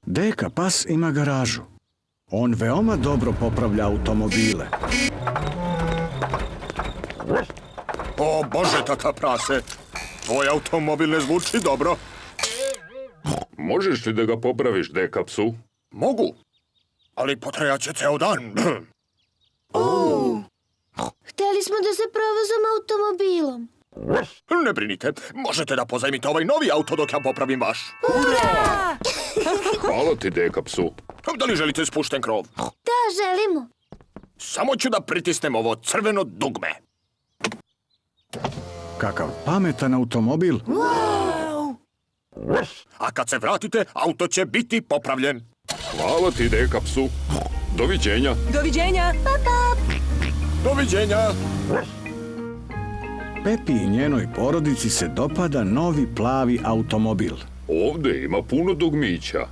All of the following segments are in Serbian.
Deka pas ima garažu. On veoma dobro popravlja automobile. O Bože, tata prase, tvoj automobil ne zvuči dobro. Možeš li da ga popraviš, deka psu? Mogu, ali potrajaće ceo dan. Hteli smo da se provozamo automobilom. Ne brinite, možete da pozajmite ovaj novi auto dok ja popravim vaš. Ura! Hvala ti, deka psu. Da li želite spušten krov? Da, želimo. Samo ću da pritisnem ovo crveno dugme. Kakav pametan automobil. Wow! A kad se vratite, auto će biti popravljen. Hvala ti, deka psu. Doviđenja. Doviđenja. Doviđenja. Pepi i njenoj porodici se dopada novi plavi automobil. Ovde ima puno dugmića.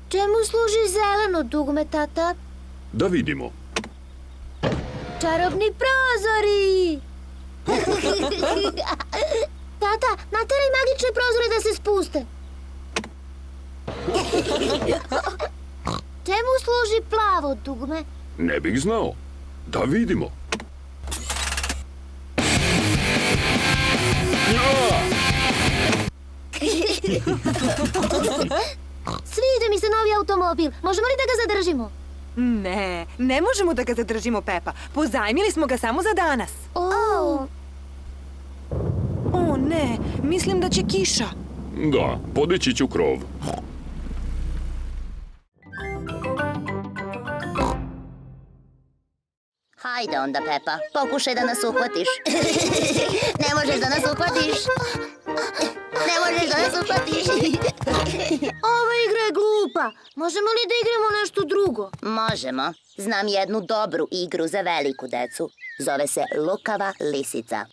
Čemu služi zeleno dugme, tata? Da vidimo. Čarobni prozori! Tata, nateraj magične prozore da se spuste. Čemu služi plavo dugme? Ne bih znao. Da vidimo. Sviđa mi se novi automobil. Možemo li da ga zadržimo? Ne, ne možemo da ga zadržimo, Pepa. Pozajmili smo ga samo za danas. O ne, mislim da će kiša. Da, podići ću krov. Hajde onda, Pepa, pokušaj da nas uhvatiš. Ne možeš da nas uhvatiš. Ne možeš da nas uhvatiš. Ova igra je glupa. Možemo li da igramo nešto drugo? Možemo. Znam jednu dobru igru za veliku decu. Zove se Lukava lisica.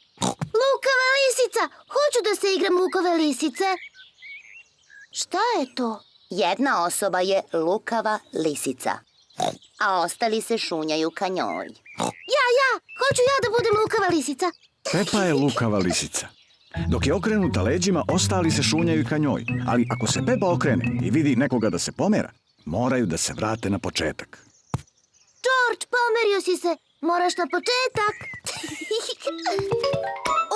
Lukava lisica! Hoću da se igram lukave lisice. Šta je to? Jedna osoba je lukava lisica, a ostali se šunjaju ka njoj. Ja! Hoću ja da budem lukava lisica. Pepa je lukava lisica. Dok je okrenuta leđima, ostali se šunjaju ka njoj. Ali ako se Pepa okrene i vidi nekoga da se pomera, moraju da se vrate na početak. George, pomerio si se. Moraš na početak.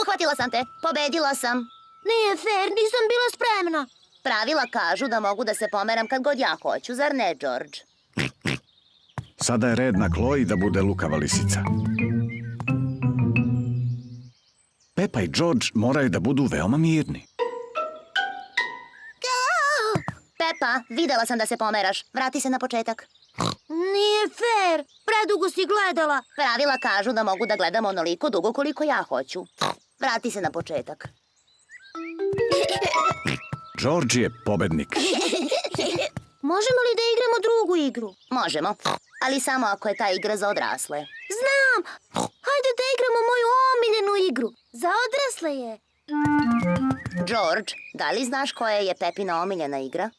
Uhvatila sam te, pobedila sam. Nije fair, nisam bila spremna. Pravila kažu da mogu da se pomeram kad god ja hoću, zar ne, George? Sada je red na Chloe da bude lukava lisica. Pepa i George moraju da budu veoma mirni. Pepa, videla sam da se pomeraš. Vrati se na početak. Nije fair, predugo si gledala. Pravila kažu da mogu da gledam onoliko dugo koliko ja hoću. Vrati se na početak. George je pobednik. Možemo li da igramo drugu igru? Možemo, ali samo ako je ta igra za odrasle. Znam! Hajde da igramo moju omiljenu igru. Za odrasle je. George, da li znaš koja je Pepina omiljena igra?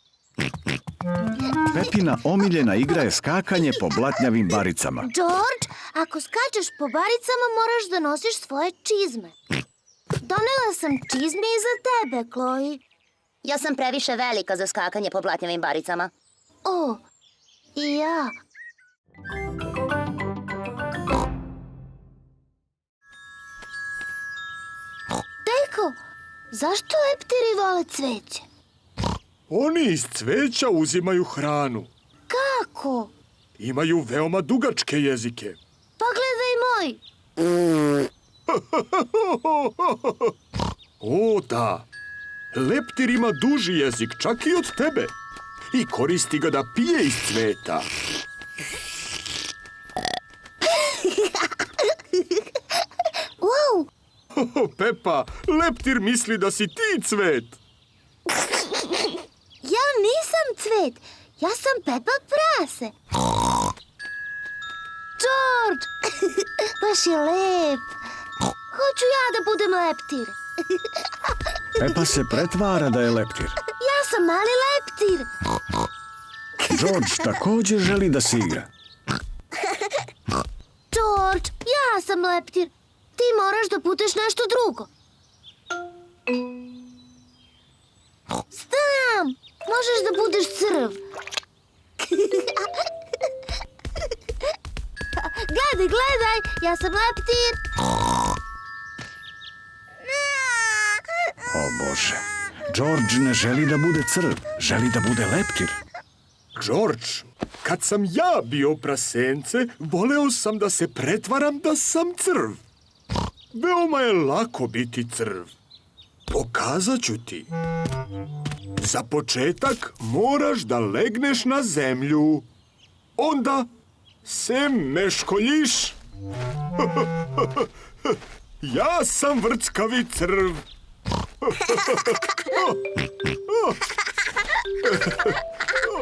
Pepina omiljena igra je skakanje po blatnjavim baricama. George, ako skačeš po baricama, moraš da nosiš svoje čizme. Donela sam čizme i za tebe, Chloe. Ja sam previše velika za skakanje po blatnjavim baricama. O, i ja. Deko, zašto leptiri vole cveće? Oni iz cveća uzimaju hranu. Kako? Imaju veoma dugačke jezike. Pogledaj moj. O, da. Leptir ima duži jezik, čak i od tebe. I koristi ga da pije iz cveta. Wow! Pepa, leptir misli da si ti cvet. Ja nisam cvet. Ja sam Pepa prase. George! Baš je lep. Hoću ja da budem leptir. Pepa se pretvara da je leptir. Ja sam mali leptir. George također želi da se igra. George, ja sam leptir. Ti moraš da budeš nešto drugo. Stani! Možeš da budeš crv. Gledaj, gledaj, ja sam leptir. O Bože, George ne želi da bude crv, želi da bude leptir. George, kad sam ja bio prasence, voleo sam da se pretvaram da sam crv. Veoma je lako biti crv. Pokazat ću ti. Za početak moraš da legneš na zemlju. Onda se meškoljiš. Ja sam vrckavi crv.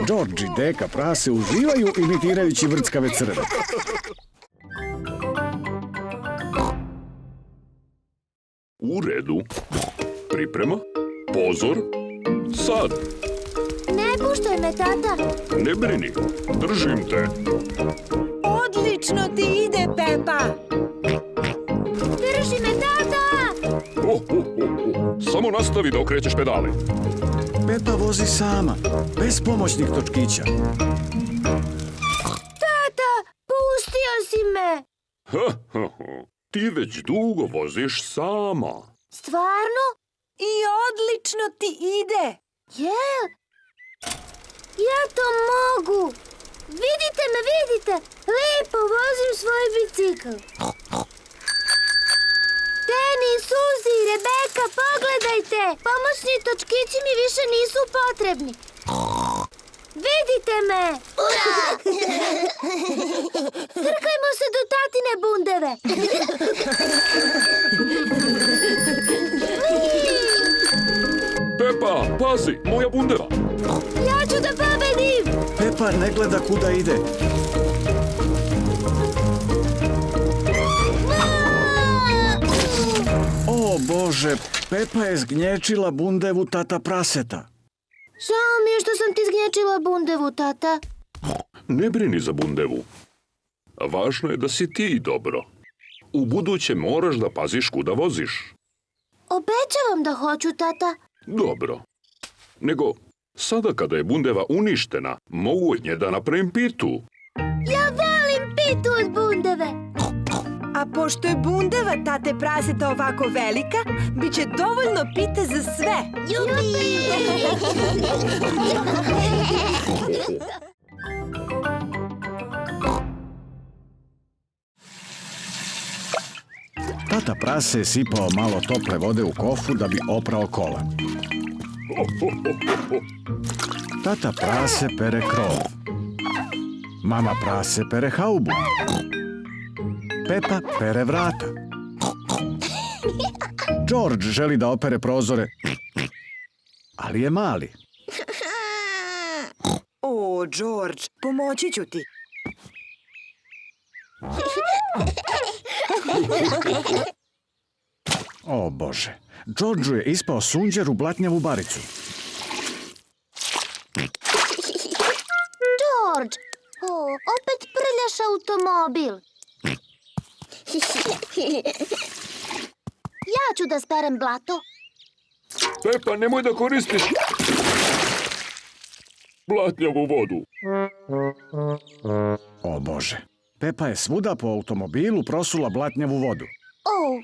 George i deka prase uživaju imitirajući vrckave crve. U redu. Priprema. Pozor. Sad. Ne puštaj me, tata. Ne brini. Držim te. Odlično ti ide, Pepa. Drži me, tata. Samo nastavi da okrećeš pedale. Pepa vozi sama, bez pomoćnih točkića. Tata, pustio si me. Ti već dugo voziš sama. Stvarno? I odlično ti ide. Jel? Ja to mogu. Vidite me, vidite. Lepo vozim svoj bicikl. Teni, Suzi, Rebeka, pogledajte. Pomoćni točkići mi više nisu potrebni. Vidite me. Trkajmo se do tatine bundeve. Pepa, pazi, moja bundeva. Ja ću da pobedim. Pepa ne gleda kuda ide. O Bože, Pepa je zgnječila bundevu tata praseta. Žao mi je što sam ti zgnječila bundevu, tata. Ne brini za bundevu. Važno je da si ti dobro. U buduće moraš da paziš kuda voziš. Obećavam da hoću, tata. Dobro. Nego, sada kada je bundeva uništena, mogu od nje da napravim pitu. Ja volim pitu od bundeve. A pošto je bundeva tate praseta ovako velika, bit će dovoljno pite za sve. Jupi! Tata prase je sipao malo tople vode u kofu da bi oprao kola. Tata prase pere krov. Mama prase pere haubu. Pepa pere vrata. George želi da opere prozore, ali je mali. O, George, pomoći ću ti. O Bože, Georgeu je ispao sunđer u blatnjavu baricu. George, opet prljaš automobil. Ja ću da sperem blato. Pepa, nemoj da koristiš blatnjavu vodu. O Bože, Pepa je svuda po automobilu prosula blatnjavu vodu. O,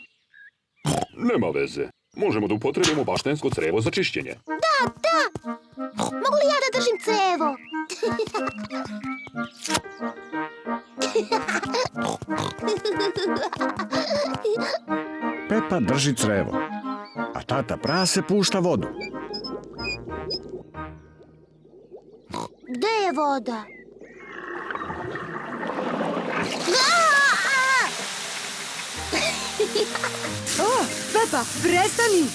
Nema veze. Možemo da upotrebimo baštensko crevo za čišćenje. da. Mogu li ja da držim cevo? Pepa drži crevo, a tata prase pušta vodu. Gde je voda? O, Pepa, prestani!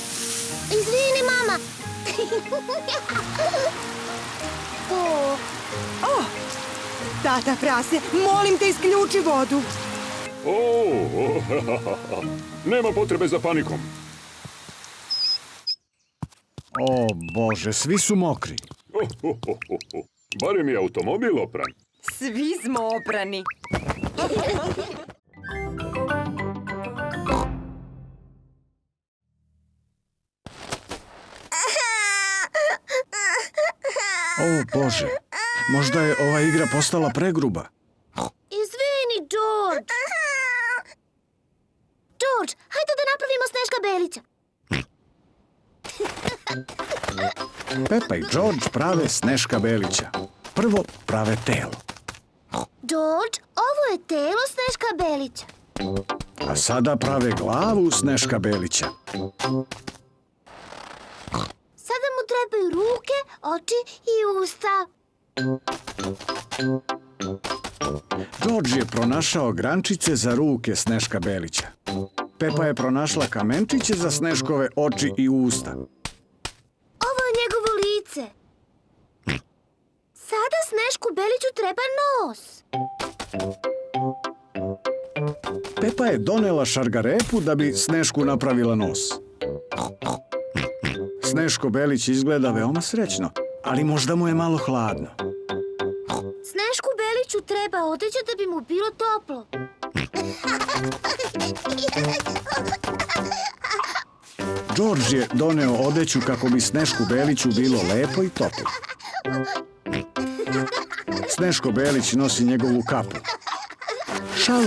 Izvini, mama. O, tata prase, molim te isključi vodu. Nema potrebe za panikom. O Bože, svi su mokri. Barem je automobil opran. Svi smo oprani. O, Bože, možda je ova igra postala pregruba. Izvini, George. George, hajde da napravimo Sneška Belića. Pepa i George prave Sneška Belića. Prvo prave telo, George, ovo je telo Sneška Belića. a sada prave glavu Sneška Belića. Sada mu trebaju ruke, oči i usta. George je pronašao grančice za ruke Sneška Belića. Pepa je pronašla kamenčiće za Sneškove oči i usta. Ovo je njegovo lice. Sada Snešku Beliću treba nos. Pepa je donela šargarepu da bi Snešku napravila nos. Sneško Belić izgleda veoma srećno, ali možda mu je malo hladno. Snešku Beliću treba odeća da bi mu bilo toplo. George je doneo odeću kako bi Snešku Beliću bilo lepo i toplo. Sneško Belić nosi njegovu kapu, šal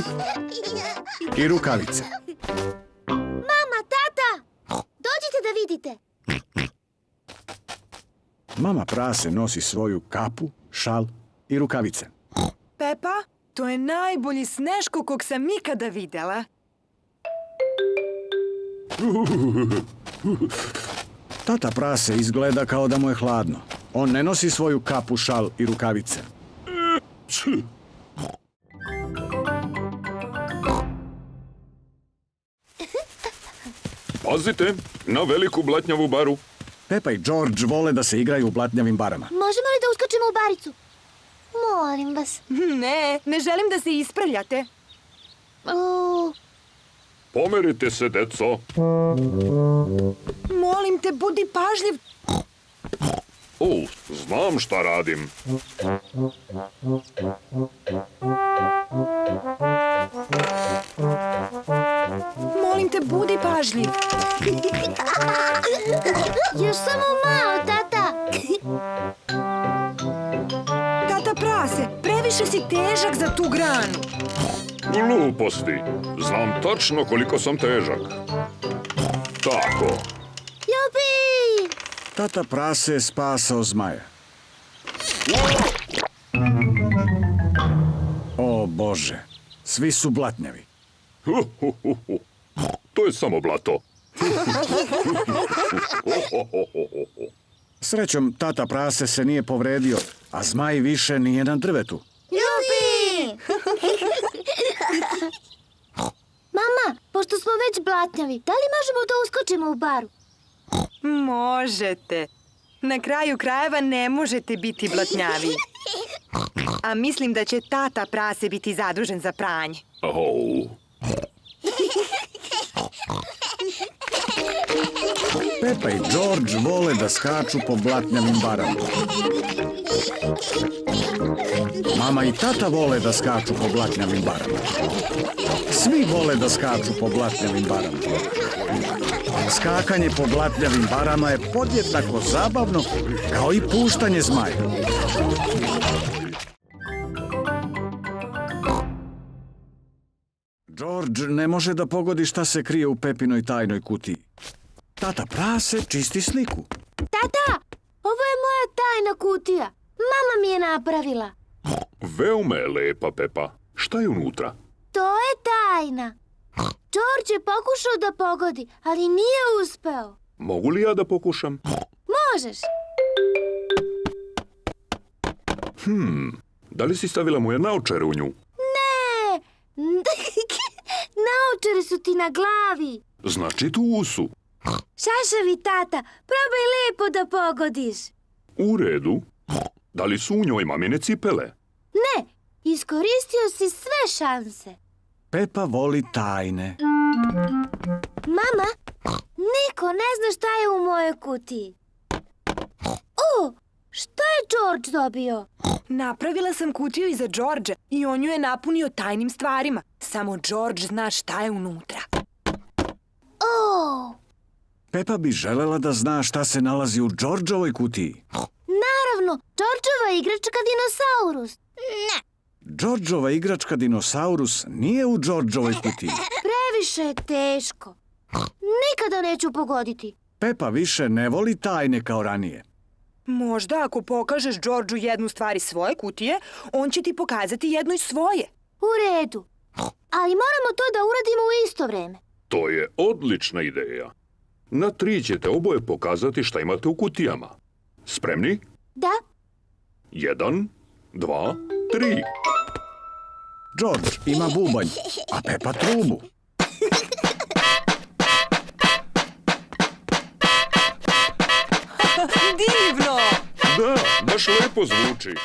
i rukavice. Mama, tata, dođite da vidite. Mama prase nosi svoju kapu, šal i rukavice. Pepa, to je najbolji Sneško kog sam ikada videla. Tata prase izgleda kao da mu je hladno. On ne nosi svoju kapu, šal i rukavice. Pazite na veliku blatnjavu baru. Pepa i George vole da se igraju u blatnjavim barama. Možemo li da uskočimo u baricu? Molim vas. Ne želim da se ispravljate. Pomerite se, deco. Molim te, budi pažljiv. Znam šta radim. Molim te, budi pažljiv. Još samo malo, tata. Tata prase, previše si težak za tu granu. Gluposti. Znam tačno koliko sam težak. Tako. Jupi! Tata prase je spasao zmaja. O, Bože, svi su blatnjavi. To je samo blato. Srećom, tata prase se nije povredio, a zmaj više nije na drvetu. Jupi! Mama, pošto smo već blatnjavi, da li možemo da uskočimo u baru? Možete. Na kraju krajeva ne možete biti blatnjavi. A mislim da će tata prase biti zadužen za pranje. Pepa i George vole da skaču po blatnjavim barama. Mama i tata vole da skaču po blatnjavim barama. Svi vole da skaču po blatnjavim barama. Skakanje po blatnjavim barama je podjednako zabavno kao i puštanje zmaja. George ne može da pogodi šta se krije u Pepinoj tajnoj kutiji. Tata prase čisti sliku. Tata, ovo je moja tajna kutija. Mama mi je napravila. Veoma je lepa, Pepa. Šta je unutra? To je tajna. George je pokušao da pogodi, ali nije uspeo. Mogu li ja da pokušam? Možeš. Da li si stavila moje naočare u nju? Ne. Naočare su ti na glavi. Znači tu su. Šašavi, tata, probaj lepo da pogodiš. U redu. Da li su u njoj mamine cipele? Ne, iskoristio si sve šanse. Pepa voli tajne. Mama, niko ne zna šta je u mojoj kutiji. O, šta je George dobio? Napravila sam kutiju i za Georgea i on ju je napunio tajnim stvarima. Samo George zna šta je unutra. O, Pepa bi želela da zna šta se nalazi u Georgeovoj kutiji. naravno naravno, Đorđova igračka dinosaurus. Đorđova igračka dinosaurus nije u Đorđovoj kutiji. Previše je teško. Nikada neću pogoditi. Pepa više ne voli tajne kao ranije. Možda ako pokažeš Đorđu jednu stvar iz svoje kutije, on će ti pokazati jednu iz svoje. U redu. Ali moramo to da uradimo u isto vreme. To je odlična ideja. Na 3 ćete oboje pokazati šta imate u kutijama. Spremni? Da? 1, 2, 3. Đorđ ima bubanj, a Pepa trubu. Divno! Da, baš lepo zvuči.